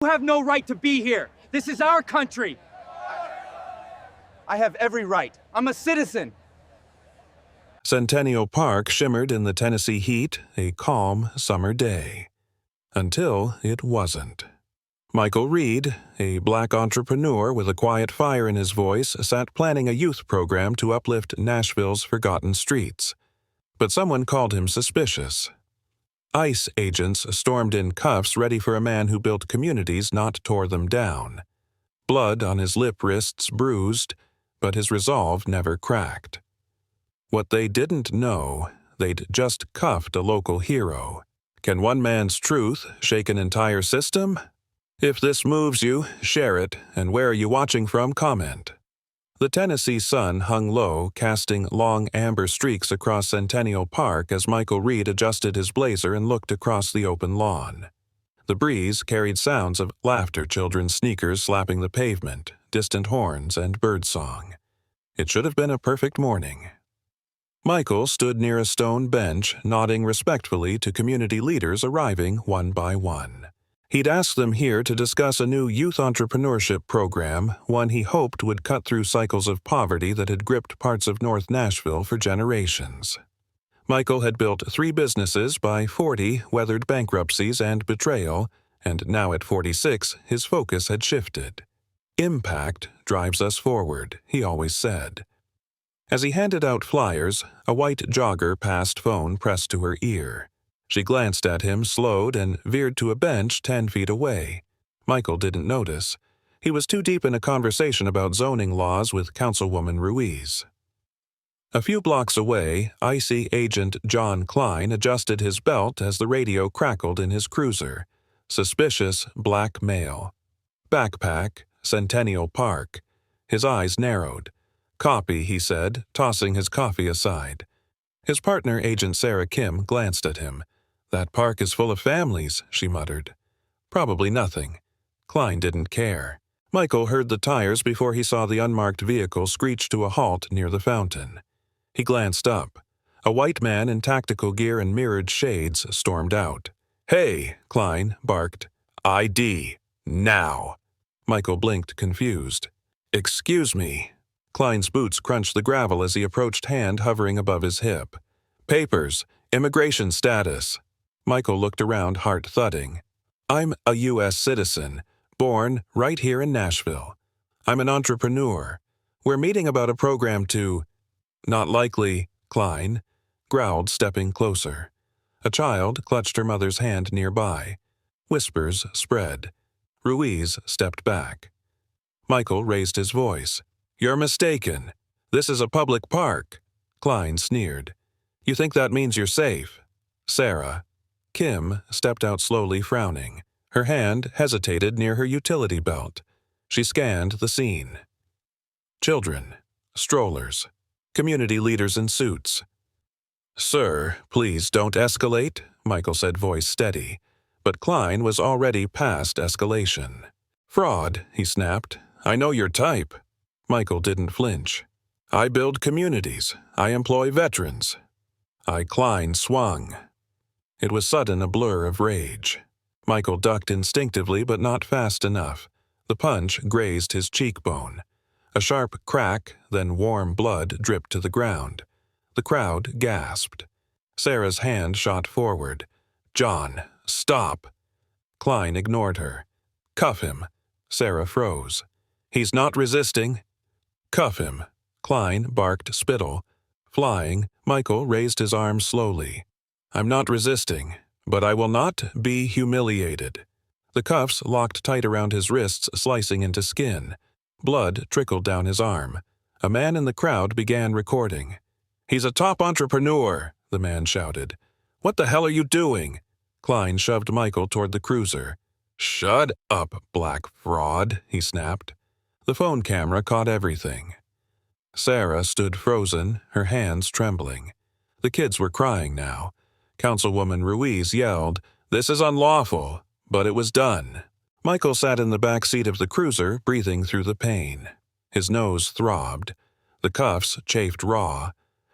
You have no right to be here. This is our country. I have every right. I'm a citizen. Centennial Park shimmered in the Tennessee heat, a calm summer day. Until it wasn't. Michael Reed, a black entrepreneur with a quiet fire in his voice, sat planning a youth program to uplift Nashville's forgotten streets. But someone called him suspicious. ICE agents stormed in cuffs ready for a man who built communities, not tore them down. Blood on his lip wrists bruised, but his resolve never cracked. What they didn't know, they'd just cuffed a local hero. Can one man's truth shake an entire system? If this moves you, share it, and where are you watching from, comment. The Tennessee sun hung low, casting long amber streaks across Centennial Park as Michael Reed adjusted his blazer and looked across the open lawn. The breeze carried sounds of laughter, children's sneakers slapping the pavement, distant horns, and birdsong. It should have been a perfect morning. Michael stood near a stone bench, nodding respectfully to community leaders arriving one by one. He'd asked them here to discuss a new youth entrepreneurship program, one he hoped would cut through cycles of poverty that had gripped parts of North Nashville for generations. Michael had built 3 businesses by 40, weathered bankruptcies and betrayal, and now at 46, his focus had shifted. Impact drives us forward, he always said. As he handed out flyers, a white jogger passed phone pressed to her ear. She glanced at him, slowed, and veered to a bench 10 feet away. Michael didn't notice. He was too deep in a conversation about zoning laws with Councilwoman Ruiz. A few blocks away, ICE agent John Klein adjusted his belt as the radio crackled in his cruiser. Suspicious black male. Backpack, Centennial Park. His eyes narrowed. Copy, he said, tossing his coffee aside. His partner, Agent Sarah Kim, glanced at him. That park is full of families, she muttered. Probably nothing. Klein didn't care. Michael heard the tires before he saw the unmarked vehicle screech to a halt near the fountain. He glanced up. A white man in tactical gear and mirrored shades stormed out. "Hey," Klein barked. "ID. Now." Michael blinked, confused. "Excuse me." Klein's boots crunched the gravel as he approached, hand hovering above his hip. "Papers. Immigration status." Michael looked around, heart thudding. "I'm a U.S. citizen, born right here in Nashville. I'm an entrepreneur. We're meeting about a program to—" "Not likely," Klein growled, stepping closer. A child clutched her mother's hand nearby. Whispers spread. Ruiz stepped back. Michael raised his voice. "You're mistaken. This is a public park." Klein sneered. "You think that means you're safe?" Sarah. Kim stepped out slowly, frowning. Her hand hesitated near her utility belt. She scanned the scene. Children. Strollers. Community leaders in suits. "Sir, please don't escalate," Michael said, voice steady. But Klein was already past escalation. "Fraud," he snapped. "I know your type." Michael didn't flinch. "I build communities. I employ veterans." Klein swung. It was sudden, a blur of rage. Michael ducked instinctively, but not fast enough. The punch grazed his cheekbone. A sharp crack, then warm blood dripped to the ground. The crowd gasped. Sarah's hand shot forward. "John, stop." Klein ignored her. "Cuff him." Sarah froze. "He's not resisting." "Cuff him." Klein barked spittle. Flying, Michael raised his arms slowly. "I'm not resisting, but I will not be humiliated." The cuffs locked tight around his wrists, slicing into skin. Blood trickled down his arm. A man in the crowd began recording. "He's a top entrepreneur," the man shouted. "What the hell are you doing?" Klein shoved Michael toward the cruiser. "Shut up, black fraud," he snapped. The phone camera caught everything. Sarah stood frozen, her hands trembling. The kids were crying now. Councilwoman Ruiz yelled, "This is unlawful," but it was done. Michael sat in the back seat of the cruiser, breathing through the pain. His nose throbbed. The cuffs chafed raw.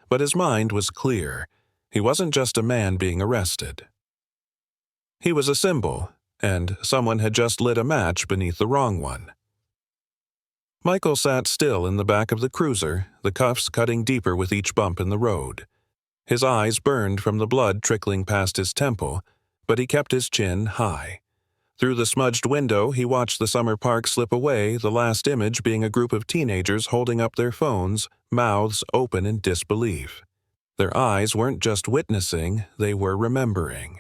But his mind was clear. He wasn't just a man being arrested. He was a symbol, and someone had just lit a match beneath the wrong one. Michael sat still in the back of the cruiser, the cuffs cutting deeper with each bump in the road. His eyes burned from the blood trickling past his temple, but he kept his chin high. Through the smudged window, he watched the summer park slip away, the last image being a group of teenagers holding up their phones, mouths open in disbelief. Their eyes weren't just witnessing, they were remembering.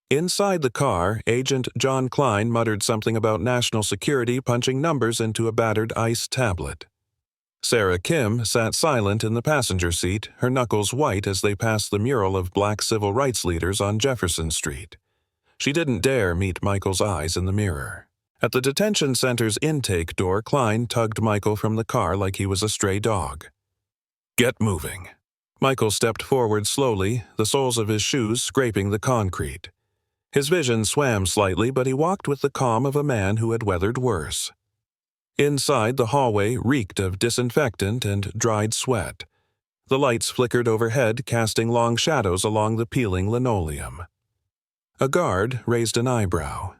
Inside the car, Agent John Klein muttered something about national security punching numbers into a battered ice tablet. Sarah Kim sat silent in the passenger seat, her knuckles white as they passed the mural of black civil rights leaders on Jefferson Street. She didn't dare meet Michael's eyes in the mirror. At the detention center's intake door, Klein tugged Michael from the car like he was a stray dog. "Get moving." Michael stepped forward slowly, the soles of his shoes scraping the concrete. His vision swam slightly, but he walked with the calm of a man who had weathered worse. Inside, the hallway reeked of disinfectant and dried sweat. The lights flickered overhead, casting long shadows along the peeling linoleum. A guard raised an eyebrow.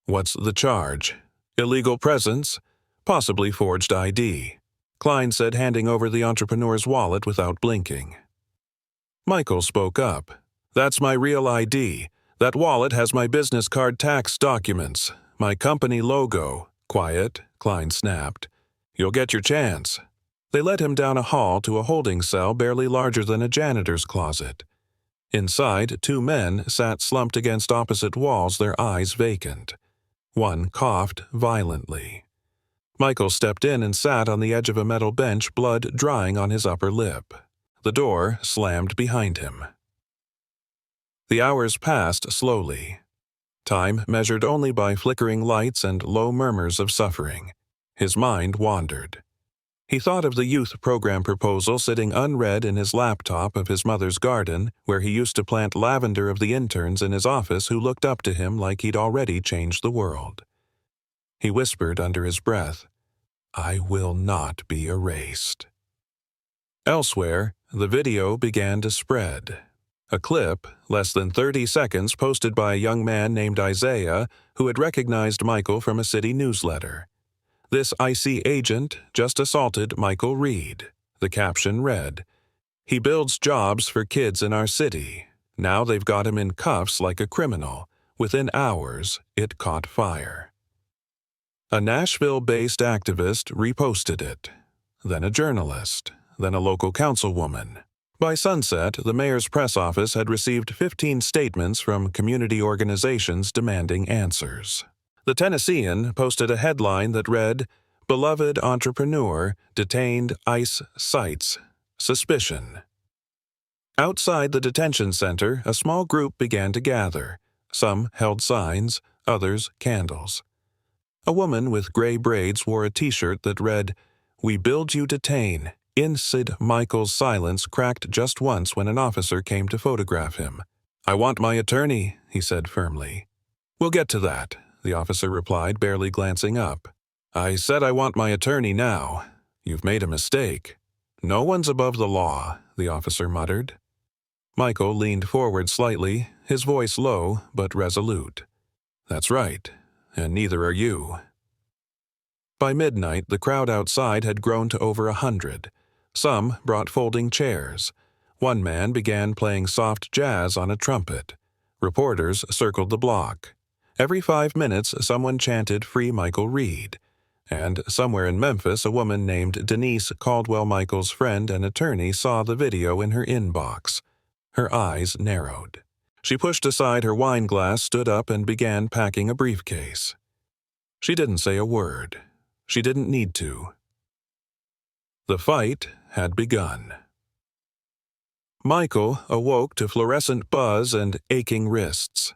"What's the charge? Illegal presence? Possibly forged ID," Klein said, handing over the entrepreneur's wallet without blinking. Michael spoke up. "That's my real ID. That wallet has my business card tax documents, my company logo." "Quiet," Klein snapped. "You'll get your chance." They led him down a hall to a holding cell barely larger than a janitor's closet. Inside, two men sat slumped against opposite walls, their eyes vacant. One coughed violently. Michael stepped in and sat on the edge of a metal bench, blood drying on his upper lip. The door slammed behind him. The hours passed slowly. Time measured only by flickering lights and low murmurs of suffering. His mind wandered. He thought of the youth program proposal sitting unread in his laptop of his mother's garden, where he used to plant lavender of the interns in his office who looked up to him like he'd already changed the world. He whispered under his breath, "I will not be erased." Elsewhere, the video began to spread. A clip, less than 30 seconds, posted by a young man named Isaiah who had recognized Michael from a city newsletter. "This icy agent just assaulted Michael Reed." The caption read, "He builds jobs for kids in our city. Now they've got him in cuffs like a criminal. Within hours, it caught fire." A Nashville-based activist reposted it. Then a journalist. Then a local councilwoman. By sunset, the mayor's press office had received 15 statements from community organizations demanding answers. The Tennessean posted a headline that read, "Beloved entrepreneur detained ICE cites suspicion." Outside the detention center, a small group began to gather. Some held signs, others candles. A woman with gray braids wore a t-shirt that read, "We build you detain." Insid Michael's silence cracked just once when an officer came to photograph him. "I want my attorney," he said firmly. "We'll get to that," the officer replied, barely glancing up. "I said I want my attorney now. You've made a mistake." "No one's above the law," the officer muttered. Michael leaned forward slightly, his voice low but resolute. "That's right, and neither are you." By midnight, the crowd outside had grown to over 100. Some brought folding chairs. One man began playing soft jazz on a trumpet. Reporters circled the block. Every 5 minutes, someone chanted "Free Michael Reed." And somewhere in Memphis, a woman named Denise Caldwell Michael's friend and attorney saw the video in her inbox. Her eyes narrowed. She pushed aside her wine glass, stood up, and began packing a briefcase. She didn't say a word. She didn't need to. The fight had begun. Michael awoke to fluorescent buzz and aching wrists.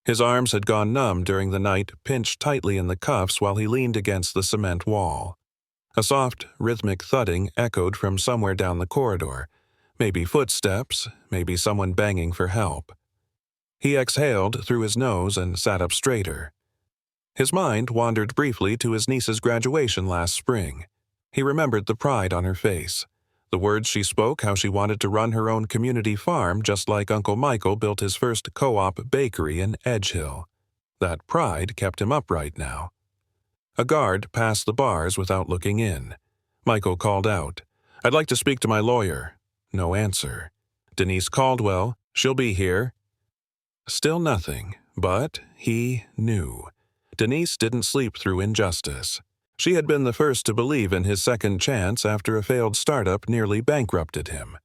His arms had gone numb during the night, pinched tightly in the cuffs while he leaned against the cement wall. A soft, rhythmic thudding echoed from somewhere down the corridor. Maybe footsteps, maybe someone banging for help. He exhaled through his nose and sat up straighter. His mind wandered briefly to his niece's graduation last spring. He remembered the pride on her face, the words she spoke, how she wanted to run her own community farm just like Uncle Michael built his first co-op bakery in Edgehill. That pride kept him upright now. A guard passed the bars without looking in. Michael called out, "I'd like to speak to my lawyer." No answer. "Denise Caldwell, she'll be here." Still nothing, but he knew. Denise didn't sleep through injustice. She had been the first to believe in his second chance after a failed startup nearly bankrupted him.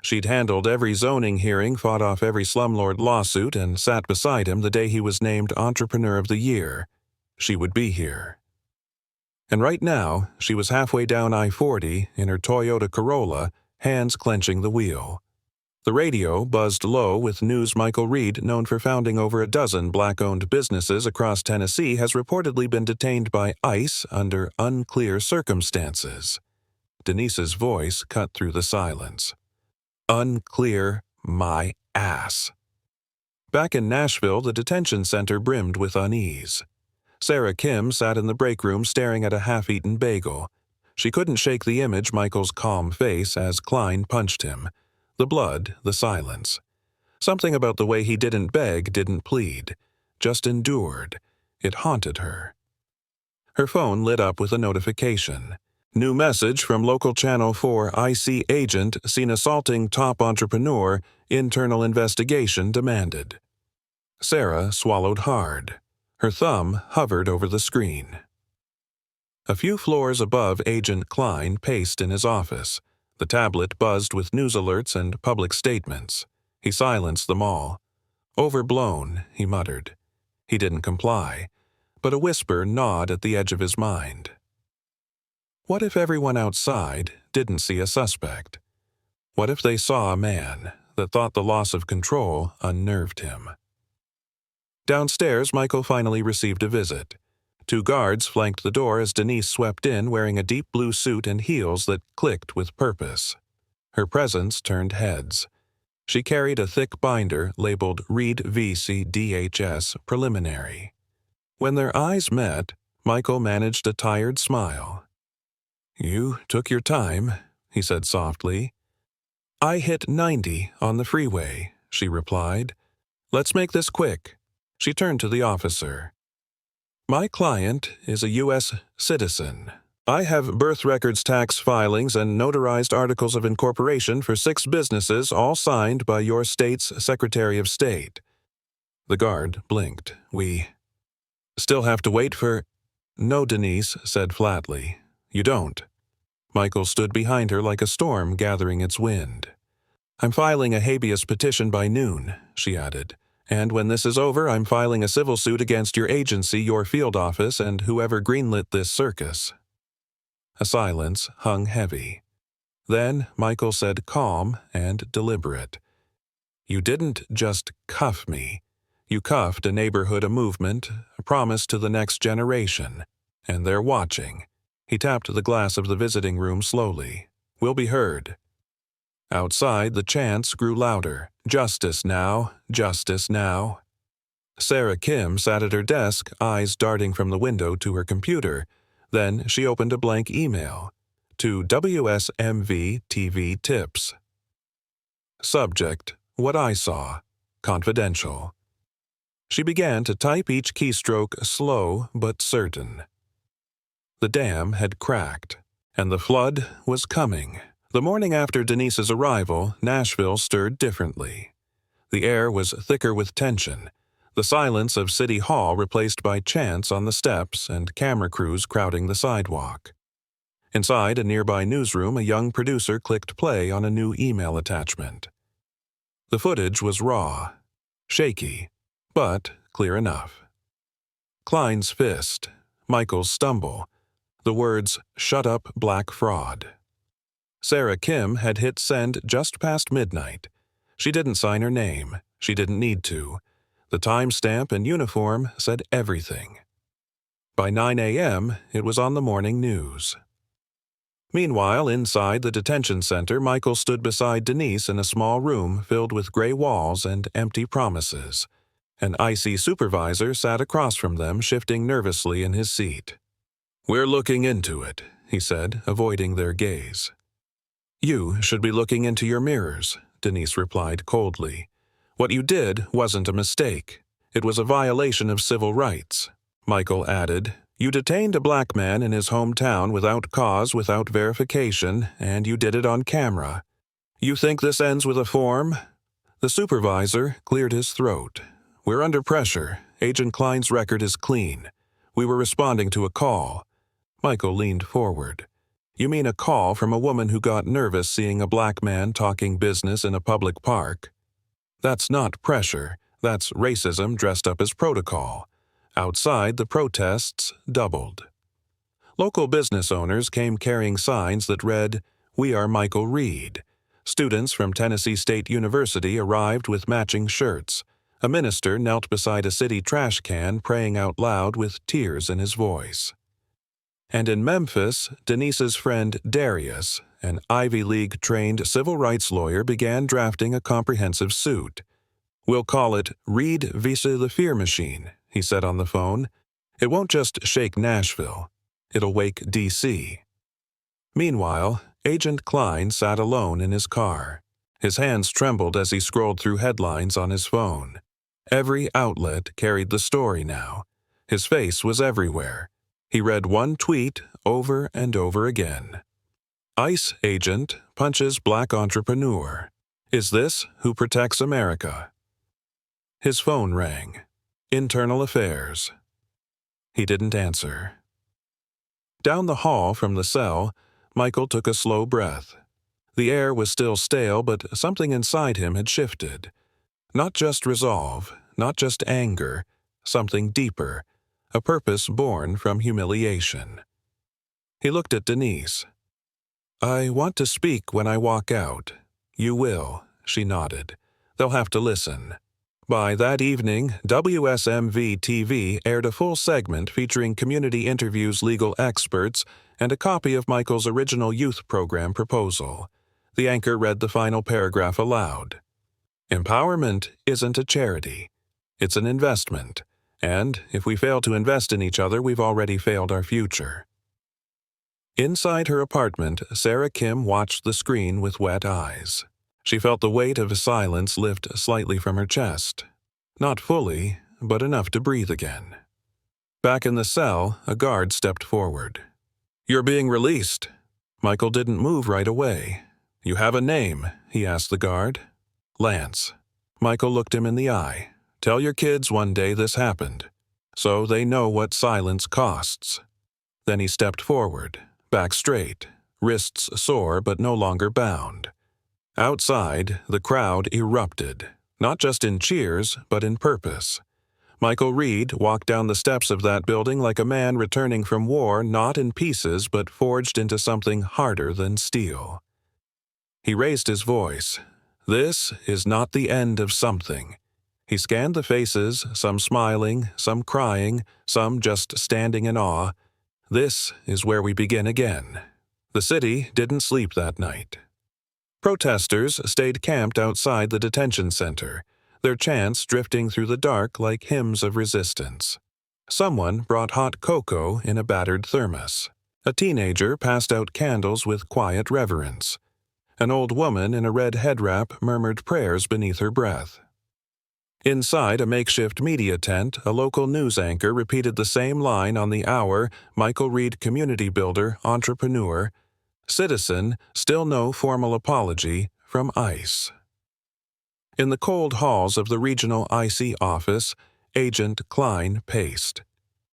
She'd handled every zoning hearing, fought off every slumlord lawsuit, and sat beside him the day he was named Entrepreneur of the Year. She would be here. And right now, she was halfway down I-40 in her Toyota Corolla, hands clenching the wheel. The radio buzzed low with news. Michael Reed, known for founding over a dozen black-owned businesses across Tennessee, has reportedly been detained by ICE under unclear circumstances. Denise's voice cut through the silence. Unclear my ass. Back in Nashville, the detention center brimmed with unease. Sarah Kim sat in the break room staring at a half-eaten bagel. She couldn't shake the image Michael's calm face as Klein punched him. The blood, the silence. Something about the way he didn't beg, didn't plead, just endured. It haunted her. Her phone lit up with a notification. New message from local Channel 4 IC agent seen assaulting top entrepreneur, internal investigation demanded. Sarah swallowed hard. Her thumb hovered over the screen. A few floors above, Agent Klein paced in his office. The tablet buzzed with news alerts and public statements. He silenced them all. Overblown, he muttered. He didn't comply, but a whisper gnawed at the edge of his mind. What if everyone outside didn't see a suspect? What if they saw a man that thought the loss of control unnerved him? Downstairs, Michael finally received a visit. 2 guards flanked the door as Denise swept in wearing a deep blue suit and heels that clicked with purpose. Her presence turned heads. She carried a thick binder labeled Reed VC DHS Preliminary. When their eyes met, Michael managed a tired smile. "You took your time," he said softly. "I hit 90 on the freeway," she replied. "Let's make this quick." She turned to the officer. "My client is a U.S. citizen. I have birth records, tax filings, and notarized articles of incorporation for 6 businesses, all signed by your state's Secretary of State." The guard blinked. "We still have to wait for—" "No," Denise said flatly. "You don't." Michael stood behind her like a storm gathering its wind. "I'm filing a habeas petition by noon," she added. "And when this is over, I'm filing a civil suit against your agency, your field office, and whoever greenlit this circus." A silence hung heavy. Then Michael said, calm and deliberate, "You didn't just cuff me. You cuffed a neighborhood, a movement, a promise to the next generation. And they're watching." He tapped the glass of the visiting room slowly. "We'll be heard." Outside, the chants grew louder. "Justice now, justice now." Sarah Kim sat at her desk, eyes darting from the window to her computer. Then she opened a blank email. To WSMV TV Tips. Subject, "What I Saw." Confidential. She began to type each keystroke slow but certain. The dam had cracked, and the flood was coming. The morning after Denise's arrival, Nashville stirred differently. The air was thicker with tension, the silence of City Hall replaced by chants on the steps and camera crews crowding the sidewalk. Inside a nearby newsroom, a young producer clicked play on a new email attachment. The footage was raw, shaky, but clear enough. Klein's fist, Michael's stumble, the words, "Shut up, black fraud." Sarah Kim had hit send just past midnight. She didn't sign her name. She didn't need to. The timestamp and uniform said everything. By 9 a.m., it was on the morning news. Meanwhile, inside the detention center, Michael stood beside Denise in a small room filled with gray walls and empty promises. An icy supervisor sat across from them, shifting nervously in his seat. "We're looking into it," he said, avoiding their gaze. "You should be looking into your mirrors," Denise replied coldly. "What you did wasn't a mistake. It was a violation of civil rights. Michael added, "You detained a black man in his hometown without cause, without verification, and you did it on camera. You think this ends with a form?" The supervisor cleared his throat. "We're under pressure. Agent Klein's record is clean. We were responding to a call." Michael leaned forward. "You mean a call from a woman who got nervous seeing a black man talking business in a public park? That's not pressure. That's racism dressed up as protocol." Outside, the protests doubled. Local business owners came carrying signs that read, "We are Michael Reed." Students from Tennessee State University arrived with matching shirts. A minister knelt beside a city trash can praying out loud with tears in his voice. And in Memphis, Denise's friend Darius, an Ivy League-trained civil rights lawyer, began drafting a comprehensive suit. "We'll call it Reed vs. the Fear Machine," he said on the phone. "It won't just shake Nashville. It'll wake D.C." Meanwhile, Agent Klein sat alone in his car. His hands trembled as he scrolled through headlines on his phone. Every outlet carried the story now. His face was everywhere. He read one tweet over and over again. "ICE agent punches black entrepreneur. Is this who protects America?" His phone rang. Internal Affairs. He didn't answer. Down the hall from the cell, Michael took a slow breath. The air was still stale, but something inside him had shifted. Not just resolve, not just anger, something deeper, a purpose born from humiliation. He looked at Denise. "I want to speak when I walk out." "You will," she nodded. "They'll have to listen." By that evening, WSMV-TV aired a full segment featuring Community Interview's legal experts and a copy of Michael's original youth program proposal. The anchor read the final paragraph aloud. "Empowerment isn't a charity. It's an investment. And if we fail to invest in each other, we've already failed our future." Inside her apartment, Sarah Kim watched the screen with wet eyes. She felt the weight of silence lift slightly from her chest. Not fully, but enough to breathe again. Back in the cell, a guard stepped forward. "You're being released." Michael didn't move right away. "You have a name?" he asked the guard. "Lance." Michael looked him in the eye. "Tell your kids one day this happened, so they know what silence costs." Then he stepped forward, back straight, wrists sore but no longer bound. Outside, the crowd erupted, not just in cheers, but in purpose. Michael Reed walked down the steps of that building like a man returning from war, not in pieces, but forged into something harder than steel. He raised his voice. "This is not the end of something." He scanned the faces, some smiling, some crying, some just standing in awe. "This is where we begin again." The city didn't sleep that night. Protesters stayed camped outside the detention center, their chants drifting through the dark like hymns of resistance. Someone brought hot cocoa in a battered thermos. A teenager passed out candles with quiet reverence. An old woman in a red head wrap murmured prayers beneath her breath. Inside a makeshift media tent, a local news anchor repeated the same line on the hour: "Michael Reed, community builder, entrepreneur. Citizen, still no formal apology from ICE." In the cold halls of the regional IC office, Agent Klein paced.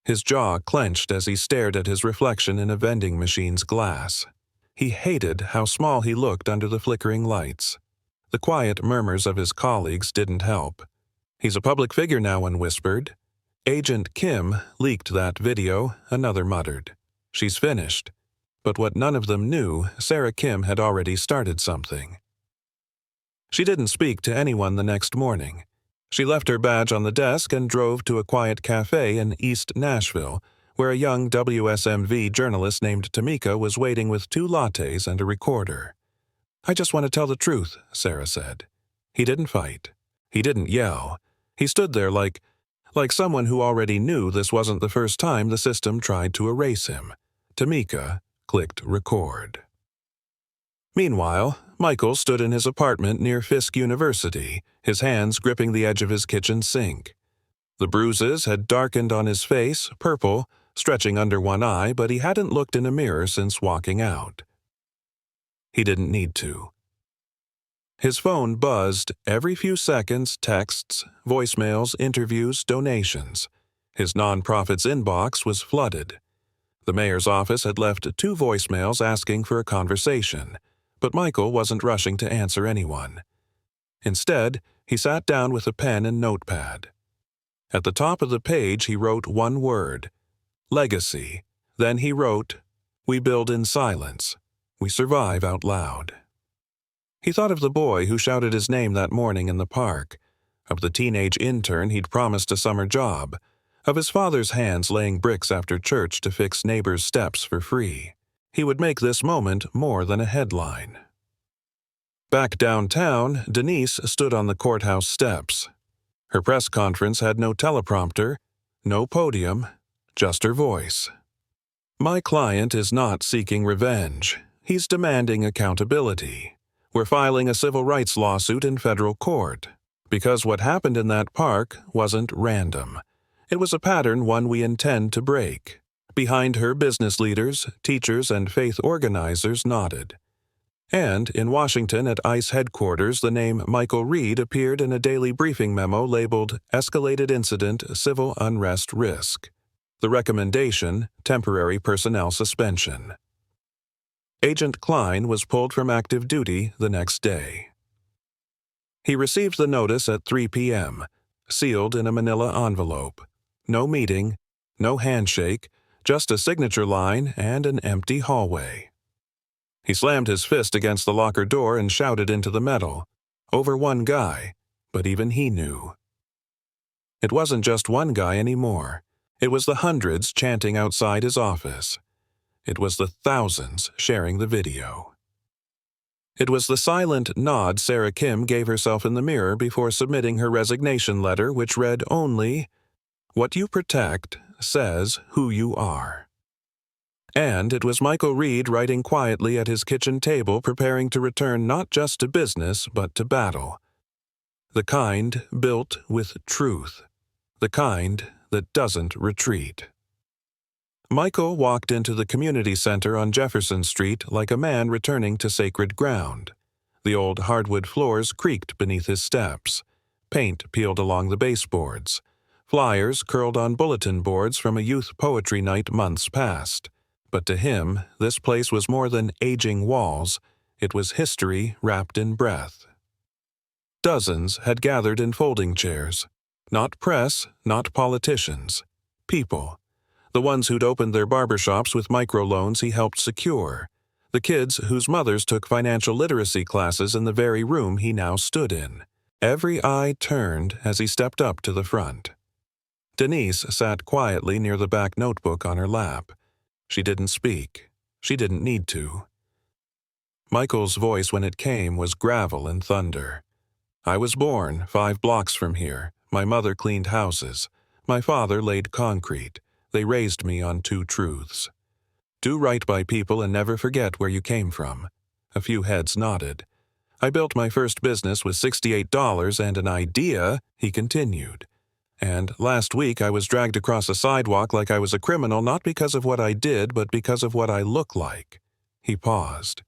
His jaw clenched as he stared at his reflection in a vending machine's glass. He hated how small he looked under the flickering lights. The quiet murmurs of his colleagues didn't help. "He's a public figure now," one whispered. "Agent Kim leaked that video," another muttered. "She's finished." But what none of them knew, Sarah Kim had already started something. She didn't speak to anyone the next morning. She left her badge on the desk and drove to a quiet cafe in East Nashville, where a young WSMV journalist named Tamika was waiting with 2 lattes and a recorder. "I just want to tell the truth," Sarah said. He didn't fight. He didn't yell. He stood there like someone who already knew this wasn't the first time the system tried to erase him. Tamika clicked record. Meanwhile, Michael stood in his apartment near Fisk University, his hands gripping the edge of his kitchen sink. The bruises had darkened on his face, purple, stretching under one eye, but he hadn't looked in a mirror since walking out. He didn't need to. His phone buzzed every few seconds, texts, voicemails, interviews, donations. His nonprofit's inbox was flooded. The mayor's office had left 2 voicemails asking for a conversation, but Michael wasn't rushing to answer anyone. Instead, he sat down with a pen and notepad. At the top of the page, he wrote one word, legacy. Then he wrote, "We build in silence. We survive out loud." He thought of the boy who shouted his name that morning in the park, of the teenage intern he'd promised a summer job, of his father's hands laying bricks after church to fix neighbors' steps for free. He would make this moment more than a headline. Back downtown, Denise stood on the courthouse steps. Her press conference had no teleprompter, no podium, just her voice. "My client is not seeking revenge. He's demanding accountability. We're filing a civil rights lawsuit in federal court, because what happened in that park wasn't random. It was a pattern, one we intend to break." Behind her, business leaders, teachers, and faith organizers nodded. And in Washington at ICE headquarters, the name Michael Reed appeared in a daily briefing memo labeled Escalated Incident Civil Unrest Risk. The recommendation, temporary personnel suspension. Agent Klein was pulled from active duty the next day. He received the notice at 3 p.m., sealed in a manila envelope. No meeting, no handshake, just a signature line and an empty hallway. He slammed his fist against the locker door and shouted into the metal, over one guy, but even he knew. It wasn't just one guy anymore. It was the hundreds chanting outside his office. It was the thousands sharing the video. It was the silent nod Sarah Kim gave herself in the mirror before submitting her resignation letter, which read only, "What you protect says who you are." And it was Michael Reed writing quietly at his kitchen table, preparing to return not just to business, but to battle. The kind built with truth. The kind that doesn't retreat. Michael walked into the community center on Jefferson Street like a man returning to sacred ground. The old hardwood floors creaked beneath his steps. Paint peeled along the baseboards. Flyers curled on bulletin boards from a youth poetry night months past. But to him, this place was more than aging walls. It was history wrapped in breath. Dozens had gathered in folding chairs. Not press, not politicians. People. The ones who'd opened their barbershops with microloans he helped secure. The kids whose mothers took financial literacy classes in the very room he now stood in. Every eye turned as he stepped up to the front. Denise sat quietly near the back notebook on her lap. She didn't speak. She didn't need to. Michael's voice, when it came, was gravel and thunder. "I was born 5 blocks from here. My mother cleaned houses. My father laid concrete. They raised me on 2 truths. Do right by people and never forget where you came from." A few heads nodded. "I built my first business with $68 and an idea," he continued. "And last week I was dragged across a sidewalk like I was a criminal, not because of what I did, but because of what I look like." He paused.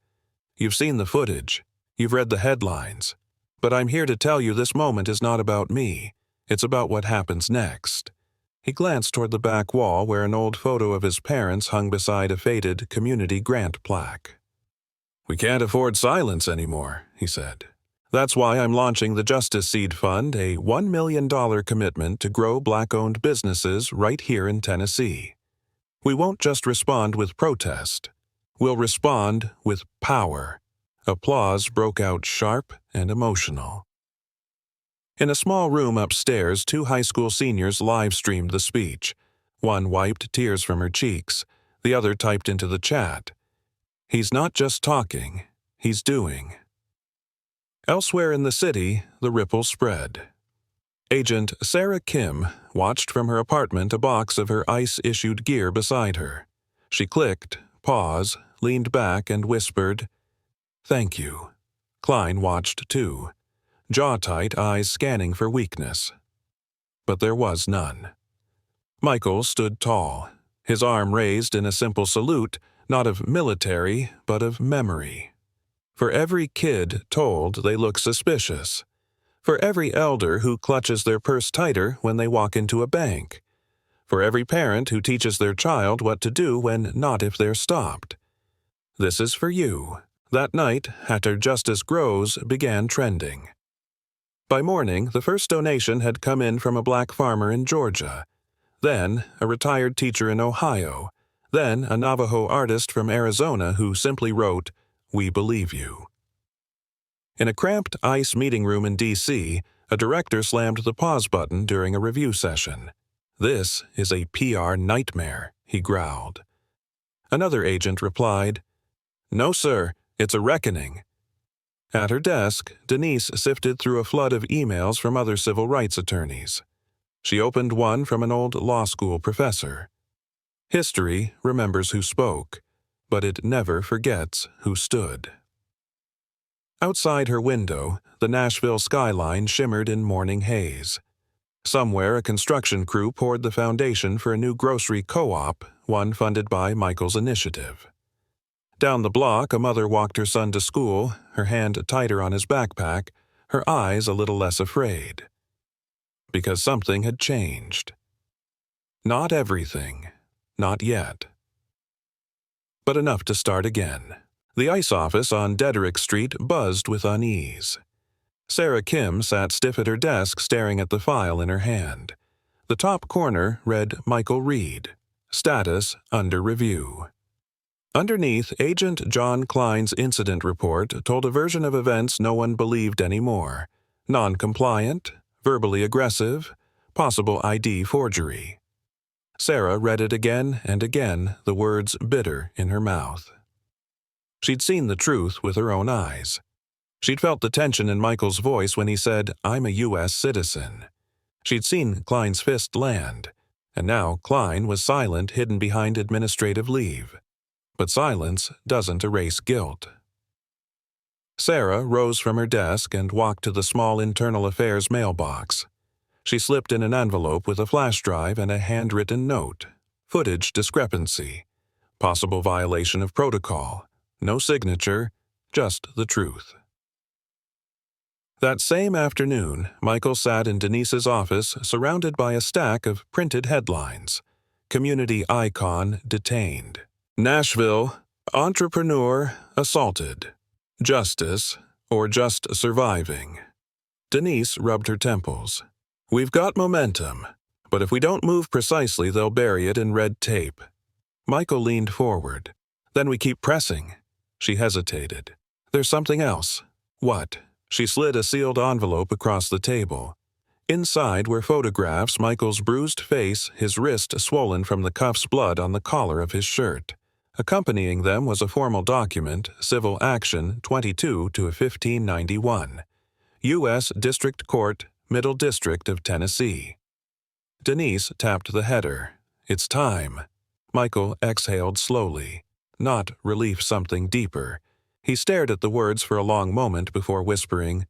"You've seen the footage. You've read the headlines. But I'm here to tell you this moment is not about me. It's about what happens next." He glanced toward the back wall where an old photo of his parents hung beside a faded community grant plaque. "We can't afford silence anymore," he said. "That's why I'm launching the Justice Seed Fund, a $1 million commitment to grow Black-owned businesses right here in Tennessee. We won't just respond with protest. We'll respond with power." Applause broke out sharp and emotional. In a small room upstairs, 2 high school seniors live-streamed the speech. One wiped tears from her cheeks. The other typed into the chat. "He's not just talking, he's doing." Elsewhere in the city, the ripple spread. Agent Sarah Kim watched from her apartment, a box of her ICE-issued gear beside her. She clicked, paused, leaned back, and whispered, "Thank you." Klein watched too. Jaw tight, eyes scanning for weakness. but there was none. Michael stood tall, his arm raised in a simple salute, not of military, but of memory. For every kid told they look suspicious. For every elder who clutches their purse tighter when they walk into a bank. For every parent who teaches their child what to do when not if they're stopped. This is for you. That night, Hatter Justice Grows began trending. By morning, the first donation had come in from a black farmer in Georgia. Then, a retired teacher in Ohio. Then, a Navajo artist from Arizona who simply wrote, "We believe you." In a cramped ICE meeting room in D.C., a director slammed the pause button during a review session. "This is a PR nightmare," he growled. Another agent replied, "No, sir, it's a reckoning." At her desk, Denise sifted through a flood of emails from other civil rights attorneys. She opened one from an old law school professor. History remembers who spoke, but it never forgets who stood. Outside her window, the Nashville skyline shimmered in morning haze. Somewhere, a construction crew poured the foundation for a new grocery co-op, one funded by Michael's initiative. Down the block, a mother walked her son to school, her hand tighter on his backpack, her eyes a little less afraid. Because something had changed. Not everything, not yet. But enough to start again. The ICE office on Dederick Street buzzed with unease. Sarah Kim sat stiff at her desk staring at the file in her hand. The top corner read Michael Reed, status under review. Underneath, Agent John Klein's incident report told a version of events no one believed anymore. Non-compliant, verbally aggressive, possible ID forgery. Sarah read it again and again, the words bitter in her mouth. She'd seen the truth with her own eyes. She'd felt the tension in Michael's voice when he said, "I'm a U.S. citizen." She'd seen Klein's fist land, and now Klein was silent, hidden behind administrative leave. But silence doesn't erase guilt. Sarah rose from her desk and walked to the small internal affairs mailbox. She slipped in an envelope with a flash drive and a handwritten note. Footage discrepancy. Possible violation of protocol. No signature, just the truth. That same afternoon, Michael sat in Denise's office surrounded by a stack of printed headlines. Community icon detained. Nashville, entrepreneur assaulted. Justice, or just surviving. Denise rubbed her temples. We've got momentum, but if we don't move precisely, they'll bury it in red tape. Michael leaned forward. Then we keep pressing. She hesitated. There's something else. What? She slid a sealed envelope across the table. Inside were photographs, Michael's bruised face, his wrist swollen from the cuff's blood on the collar of his shirt. Accompanying them was a formal document, Civil Action 22 to 1591. U.S. District Court, Middle District of Tennessee. Denise tapped the header. It's time. Michael exhaled slowly. Not relief, something deeper. He stared at the words for a long moment before whispering,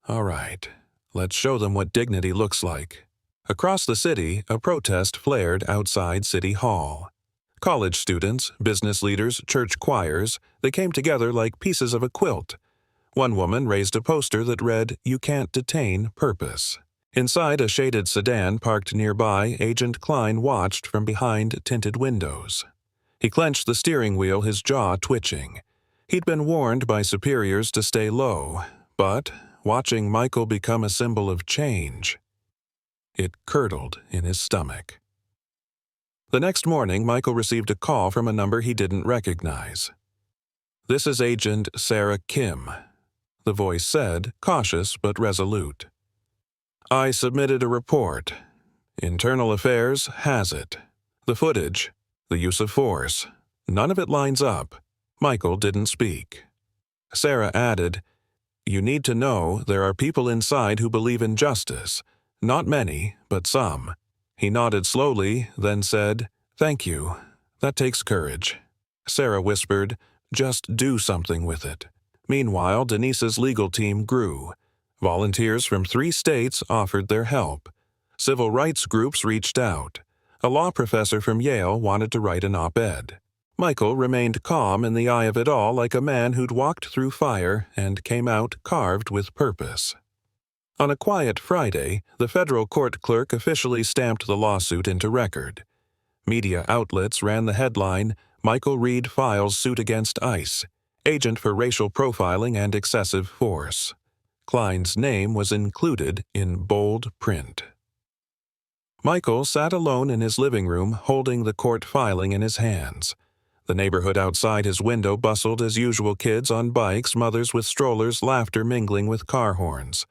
"All right, let's show them what dignity looks like." Across the city, a protest flared outside City Hall. College students, business leaders, church choirs, they came together like pieces of a quilt. One woman raised a poster that read, "You can't detain purpose." Inside a shaded sedan parked nearby, Agent Klein watched from behind tinted windows. He clenched the steering wheel, his jaw twitching. He'd been warned by superiors to stay low, but watching Michael become a symbol of change, it curdled in his stomach. The next morning, Michael received a call from a number he didn't recognize. "This is Agent Sarah Kim," the voice said, cautious but resolute. "I submitted a report. Internal Affairs has it. The footage, the use of force, none of it lines up." Michael didn't speak. Sarah added, "You need to know there are people inside who believe in justice. Not many, but some." He nodded slowly, then said, "Thank you. That takes courage." Sarah whispered, "Just do something with it." Meanwhile, Denise's legal team grew. Volunteers from 3 states offered their help. Civil rights groups reached out. A law professor from Yale wanted to write an op-ed. Michael remained calm in the eye of it all, like a man who'd walked through fire and came out carved with purpose. On a quiet Friday, the federal court clerk officially stamped the lawsuit into record. Media outlets ran the headline, "Michael Reed files suit against ICE, agent for racial profiling and excessive force." Klein's name was included in bold print. Michael sat alone in his living room, holding the court filing in his hands. The neighborhood outside his window bustled as usual, kids on bikes, mothers with strollers, laughter mingling with car horns.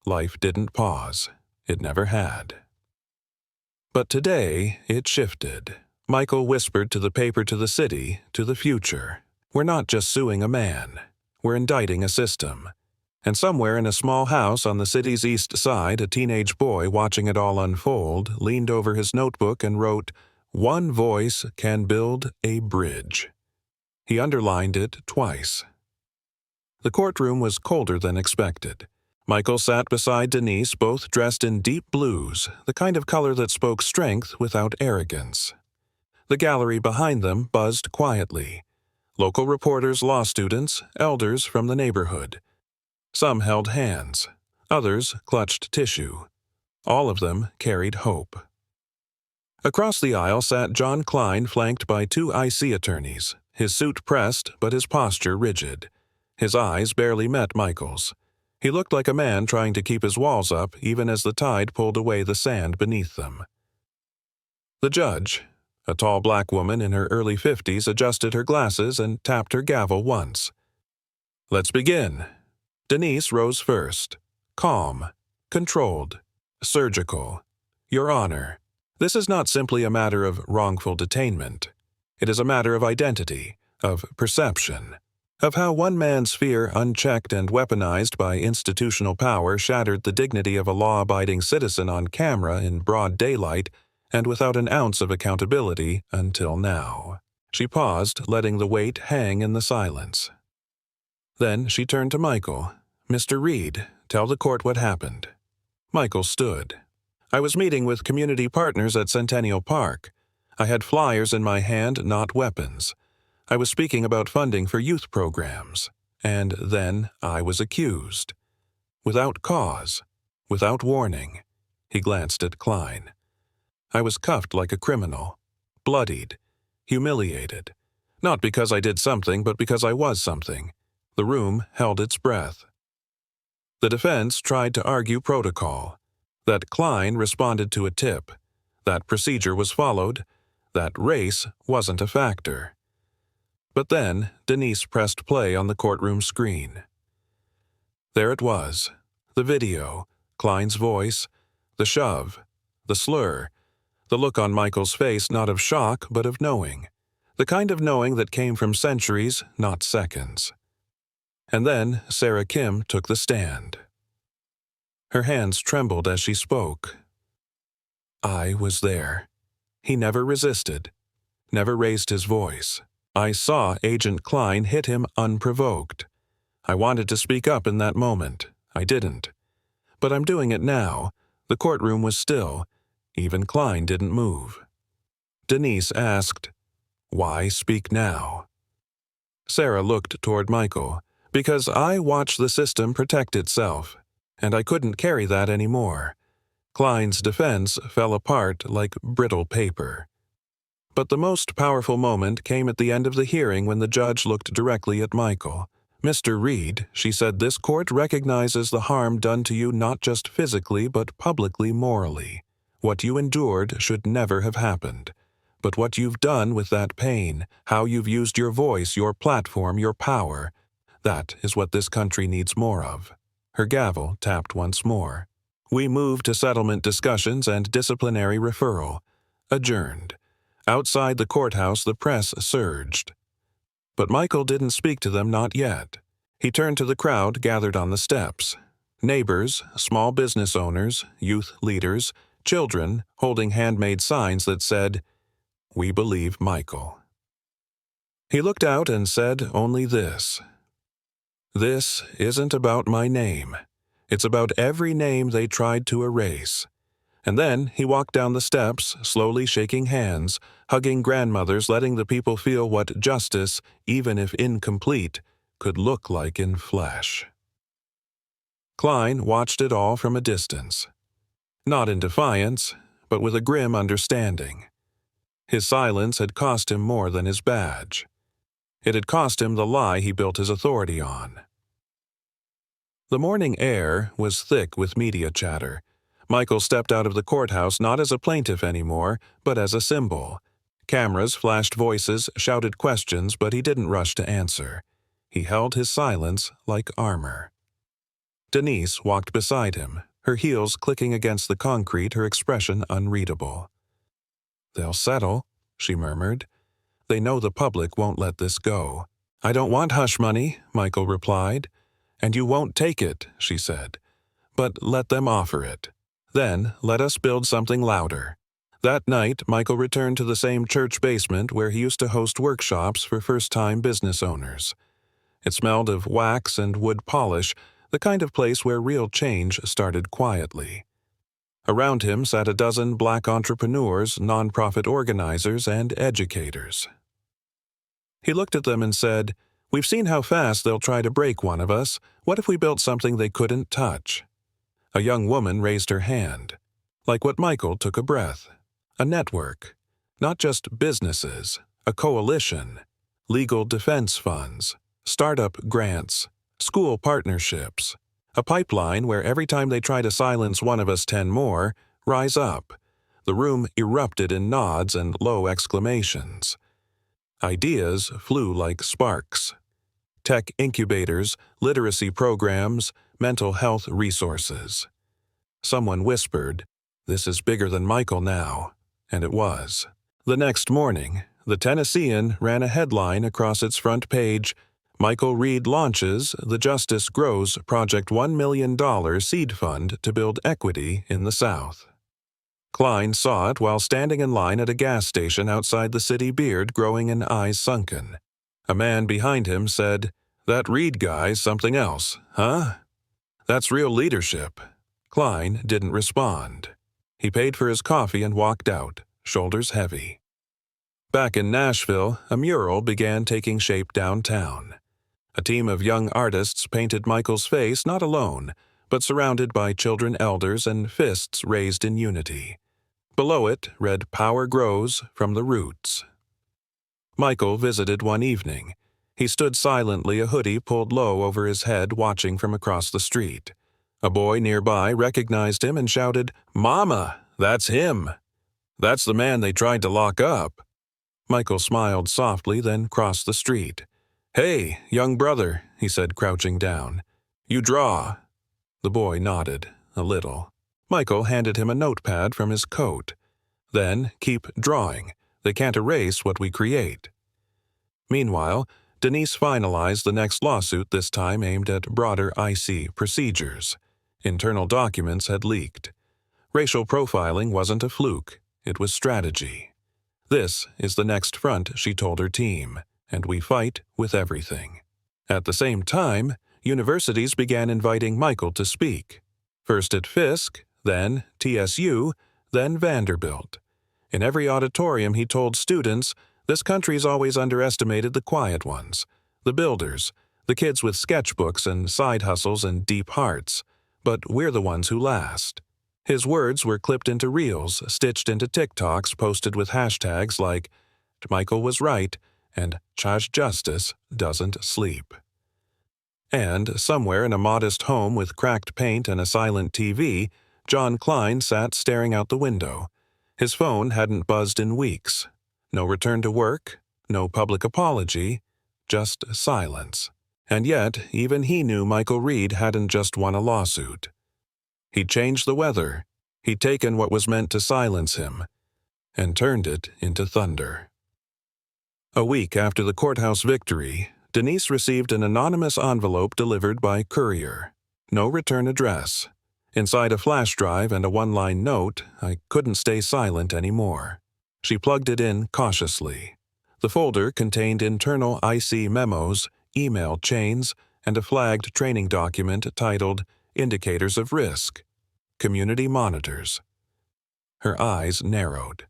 Life didn't pause. It never had. But today, it shifted. Michael whispered to the paper, to the city, to the future. We're not just suing a man. We're indicting a system. And somewhere in a small house on the city's east side, a teenage boy watching it all unfold leaned over his notebook and wrote, "One voice can build a bridge." He underlined it twice. The courtroom was colder than expected. Michael sat beside Denise, both dressed in deep blues, the kind of color that spoke strength without arrogance. The gallery behind them buzzed quietly. Local reporters, law students, elders from the neighborhood. Some held hands. Others clutched tissue. All of them carried hope. Across the aisle sat John Klein, flanked by two IC attorneys, his suit pressed but his posture rigid. His eyes barely met Michael's. He looked like a man trying to keep his walls up even as the tide pulled away the sand beneath them. The judge, a tall black woman in her early 50s, adjusted her glasses and tapped her gavel once. "Let's begin." Denise rose first. Calm, controlled, surgical. "Your Honor, this is not simply a matter of wrongful detainment. It is a matter of identity, of perception, of how one man's fear, unchecked and weaponized by institutional power, shattered the dignity of a law-abiding citizen on camera in broad daylight and without an ounce of accountability until now." She paused, letting the weight hang in the silence. Then she turned to Michael. "Mr. Reed, tell the court what happened." Michael stood. "I was meeting with community partners at Centennial Park. I had flyers in my hand, not weapons. I was speaking about funding for youth programs. And then I was accused. Without cause, without warning." He glanced at Klein. "I was cuffed like a criminal, bloodied, humiliated. Not because I did something, but because I was something." The room held its breath. The defense tried to argue protocol, that Klein responded to a tip, that procedure was followed, that race wasn't a factor. But then Denise pressed play on the courtroom screen. There it was, the video, Klein's voice, the shove, the slur, the look on Michael's face not of shock but of knowing, the kind of knowing that came from centuries, not seconds. And then Sarah Kim took the stand. Her hands trembled as she spoke. "I was there. He never resisted, never raised his voice. I saw Agent Klein hit him unprovoked. I wanted to speak up in that moment. I didn't. But I'm doing it now." The courtroom was still. Even Klein didn't move. Denise asked, "Why speak now?" Sarah looked toward Michael. "Because I watched the system protect itself, and I couldn't carry that anymore." Klein's defense fell apart like brittle paper. But the most powerful moment came at the end of the hearing when the judge looked directly at Michael. "Mr. Reed," she said, "this court recognizes the harm done to you not just physically but publicly morally. What you endured should never have happened. But what you've done with that pain, how you've used your voice, your platform, your power, that is what this country needs more of." Her gavel tapped once more. "We move to settlement discussions and disciplinary referral." Adjourned. Outside the courthouse, the press surged. But Michael didn't speak to them, not yet. He turned to the crowd gathered on the steps. Neighbors, small business owners, youth leaders, children holding handmade signs that said, "We believe Michael." He looked out and said only this: "This isn't about my name. It's about every name they tried to erase. And then he walked down the steps, slowly shaking hands, hugging grandmothers, letting the people feel what justice, even if incomplete, could look like in flesh. Klein watched it all from a distance. Not in defiance, but with a grim understanding. His silence had cost him more than his badge. It had cost him the lie he built his authority on. The morning air was thick with media chatter. Michael stepped out of the courthouse not as a plaintiff anymore, but as a symbol. Cameras flashed voices, shouted questions, but he didn't rush to answer. He held his silence like armor. Denise walked beside him, her heels clicking against the concrete, her expression unreadable. "They'll settle," she murmured. "They know the public won't let this go." "I don't want hush money," Michael replied. "And you won't take it," she said. "But let them offer it. Then let us build something louder." That night, Michael returned to the same church basement where he used to host workshops for first-time business owners. It smelled of wax and wood polish, the kind of place where real change started quietly. Around him sat a dozen black entrepreneurs, nonprofit organizers, and educators. He looked at them and said, "We've seen how fast they'll try to break one of us. What if we built something they couldn't touch?" A young woman raised her hand. Like what Michael took a breath. A network. Not just businesses. A coalition. Legal defense funds. Startup grants. School partnerships. A pipeline where every time they try to silence one of us 10 more, rise up. The room erupted in nods and low exclamations. Ideas flew like sparks. Tech incubators, literacy programs, mental health resources. Someone whispered, "This is bigger than Michael now," and it was. The next morning, the Tennessean ran a headline across its front page, "Michael Reed launches the Justice Grows Project $1 million seed fund to build equity in the South." Klein saw it while standing in line at a gas station outside the city, beard growing and eyes sunken. A man behind him said, "That Reed guy's something else, huh? That's real leadership." Klein didn't respond. He paid for his coffee and walked out, shoulders heavy. Back in Nashville, a mural began taking shape downtown. A team of young artists painted Michael's face not alone, but surrounded by children elders and fists raised in unity. Below it read, "Power grows from the roots." Michael visited one evening. He stood silently, a hoodie pulled low over his head, watching from across the street. A boy nearby recognized him and shouted, "Mama, that's him. That's the man they tried to lock up." Michael smiled softly, then crossed the street. "Hey, young brother," he said, crouching down. "You draw." The boy nodded, a little. Michael handed him a notepad from his coat. Then, "Keep drawing. They can't erase what we create." Meanwhile, Denise finalized the next lawsuit, this time aimed at broader IC procedures. Internal documents had leaked. Racial profiling wasn't a fluke, it was strategy. "This is the next front," she told her team, "and we fight with everything." At the same time, universities began inviting Michael to speak. First at Fisk, then TSU, then Vanderbilt. In every auditorium he told students, "This country's always underestimated the quiet ones, the builders, the kids with sketchbooks and side hustles and deep hearts, but we're the ones who last." His words were clipped into reels, stitched into TikToks, posted with hashtags like "Michael was right" and "Chaj Justice doesn't sleep." And somewhere in a modest home with cracked paint and a silent TV, John Klein sat staring out the window. His phone hadn't buzzed in weeks. No return to work, no public apology, just silence. And yet, even he knew Michael Reed hadn't just won a lawsuit. He'd changed the weather. He'd taken what was meant to silence him and turned it into thunder. A week after the courthouse victory, Denise received an anonymous envelope delivered by courier. No return address. Inside a flash drive and a one-line note, "I couldn't stay silent anymore." She plugged it in cautiously. The folder contained internal IC memos, email chains, and a flagged training document titled Indicators of Risk. Community Monitors. Her eyes narrowed.